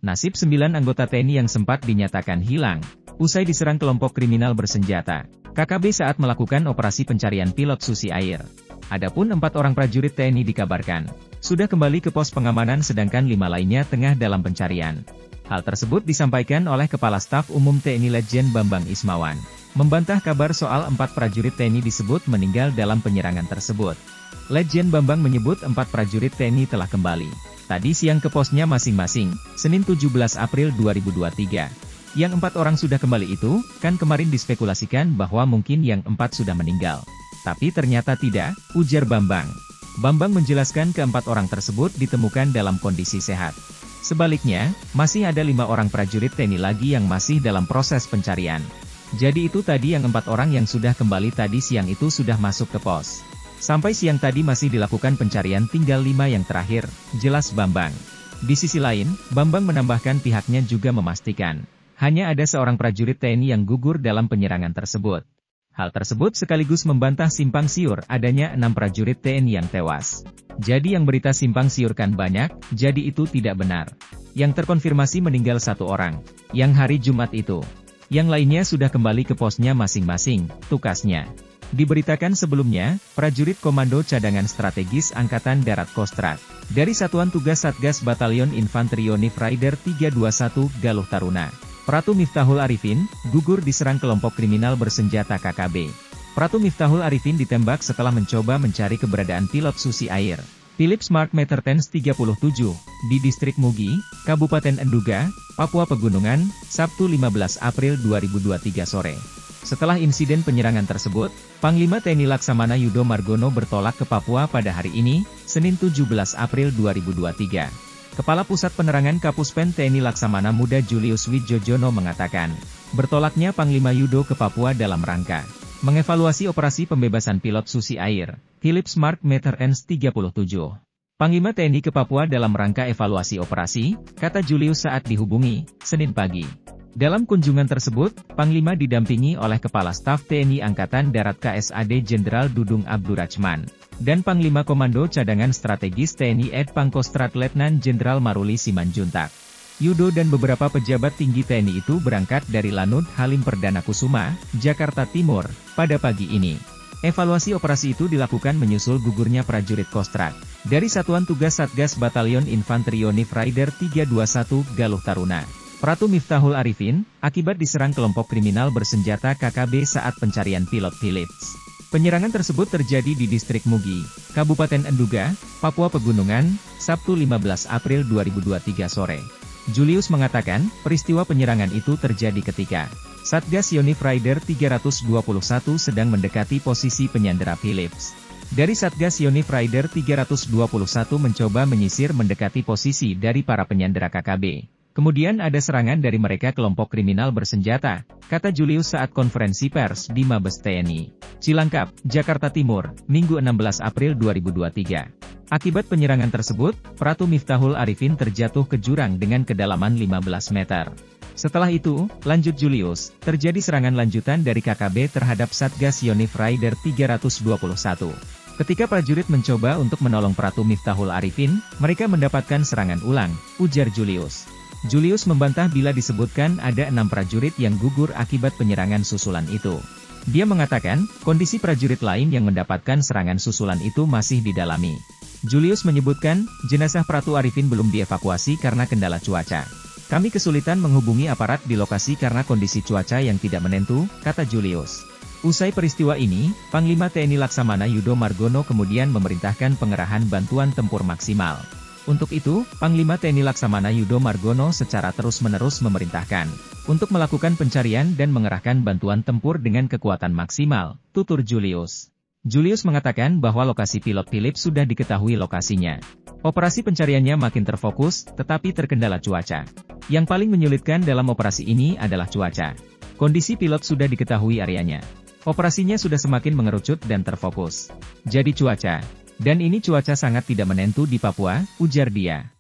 nasib 9 anggota TNI yang sempat dinyatakan hilang usai diserang kelompok kriminal bersenjata KKB saat melakukan operasi pencarian pilot Susi Air. Adapun 4 orang prajurit TNI dikabarkan sudah kembali ke pos pengamanan sedangkan 5 lainnya tengah dalam pencarian. Hal tersebut disampaikan oleh Kepala Staf Umum TNI Letjen Bambang Ismawan, membantah kabar soal 4 prajurit TNI disebut meninggal dalam penyerangan tersebut. Letjen Bambang menyebut 4 prajurit TNI telah kembali tadi siang ke posnya masing-masing, Senin 17 April 2023. Yang 4 orang sudah kembali itu, kan kemarin dispekulasikan bahwa mungkin yang 4 sudah meninggal. Tapi ternyata tidak, ujar Bambang. Bambang menjelaskan ke-4 orang tersebut ditemukan dalam kondisi sehat. Sebaliknya, masih ada 5 orang prajurit TNI lagi yang masih dalam proses pencarian. Jadi itu tadi yang 4 orang yang sudah kembali tadi siang itu sudah masuk ke pos. Sampai siang tadi masih dilakukan pencarian tinggal 5 yang terakhir, jelas Bambang. Di sisi lain, Bambang menambahkan pihaknya juga memastikan hanya ada seorang prajurit TNI yang gugur dalam penyerangan tersebut. Hal tersebut sekaligus membantah simpang siur adanya 6 prajurit TNI yang tewas. Jadi yang berita simpang siurkan banyak, jadi itu tidak benar. Yang terkonfirmasi meninggal 1 orang, yang hari Jumat itu. Yang lainnya sudah kembali ke posnya masing-masing, tukasnya. Diberitakan sebelumnya, prajurit Komando Cadangan Strategis Angkatan Darat Kostrad, dari Satuan Tugas Satgas Batalion Infanteri Yonif Raider 321 Galuh Taruna, Pratu Miftahul Arifin, gugur diserang kelompok kriminal bersenjata KKB. Pratu Miftahul Arifin ditembak setelah mencoba mencari keberadaan pilot Susi Air, Philips Mark Mertens 37, di Distrik Mugi, Kabupaten Enduga, Papua Pegunungan, Sabtu 15 April 2023 sore. Setelah insiden penyerangan tersebut, Panglima TNI Laksamana Yudo Margono bertolak ke Papua pada hari ini, Senin 17 April 2023. Kepala Pusat Penerangan Kapuspen TNI Laksamana Muda Julius Wijojono mengatakan, bertolaknya Panglima Yudo ke Papua dalam rangka mengevaluasi operasi pembebasan pilot Susi Air, Philips Mark Mertens 37. Panglima TNI ke Papua dalam rangka evaluasi operasi, kata Julius saat dihubungi, Senin pagi. Dalam kunjungan tersebut, Panglima didampingi oleh Kepala Staf TNI Angkatan Darat KSAD Jenderal Dudung Abdurrahman, dan Panglima Komando Cadangan Strategis TNI Ed Pangkostrat Letnan Jenderal Maruli Simanjuntak. Yudo dan beberapa pejabat tinggi TNI itu berangkat dari Lanut Halim Perdana Kusuma, Jakarta Timur, pada pagi ini. Evaluasi operasi itu dilakukan menyusul gugurnya prajurit Kostrad dari Satuan Tugas Satgas Batalion Infanteri Yonif Raider 321 Galuh Taruna, Pratu Miftahul Arifin, akibat diserang kelompok kriminal bersenjata KKB saat pencarian pilot Philips. Penyerangan tersebut terjadi di Distrik Mugi, Kabupaten Enduga, Papua Pegunungan, Sabtu 15 April 2023 sore. Julius mengatakan, peristiwa penyerangan itu terjadi ketika Satgas Yonif Raider 321 sedang mendekati posisi penyandera Philips. Dari Satgas Yonif Raider 321 mencoba menyisir mendekati posisi dari para penyandera KKB. Kemudian ada serangan dari mereka kelompok kriminal bersenjata, kata Julius saat konferensi pers di Mabes TNI Cilangkap, Jakarta Timur, Minggu 16 April 2023. Akibat penyerangan tersebut, Pratu Miftahul Arifin terjatuh ke jurang dengan kedalaman 15 meter. Setelah itu, lanjut Julius, terjadi serangan lanjutan dari KKB terhadap Satgas Yonif Raider 321. Ketika prajurit mencoba untuk menolong Pratu Miftahul Arifin, mereka mendapatkan serangan ulang, ujar Julius. Julius membantah bila disebutkan ada 6 prajurit yang gugur akibat penyerangan susulan itu. Dia mengatakan, kondisi prajurit lain yang mendapatkan serangan susulan itu masih didalami. Julius menyebutkan, jenazah Pratu Arifin belum dievakuasi karena kendala cuaca. Kami kesulitan menghubungi aparat di lokasi karena kondisi cuaca yang tidak menentu, kata Julius. Usai peristiwa ini, Panglima TNI Laksamana Yudo Margono kemudian memerintahkan pengerahan bantuan tempur maksimal. Untuk itu, Panglima TNI Laksamana Yudo Margono secara terus-menerus memerintahkan untuk melakukan pencarian dan mengerahkan bantuan tempur dengan kekuatan maksimal, tutur Julius. Julius mengatakan bahwa lokasi pilot Philips sudah diketahui lokasinya. Operasi pencariannya makin terfokus, tetapi terkendala cuaca. Yang paling menyulitkan dalam operasi ini adalah cuaca. Kondisi pilot sudah diketahui areanya. Operasinya sudah semakin mengerucut dan terfokus. Jadi cuaca. Dan ini cuaca sangat tidak menentu di Papua, ujar dia.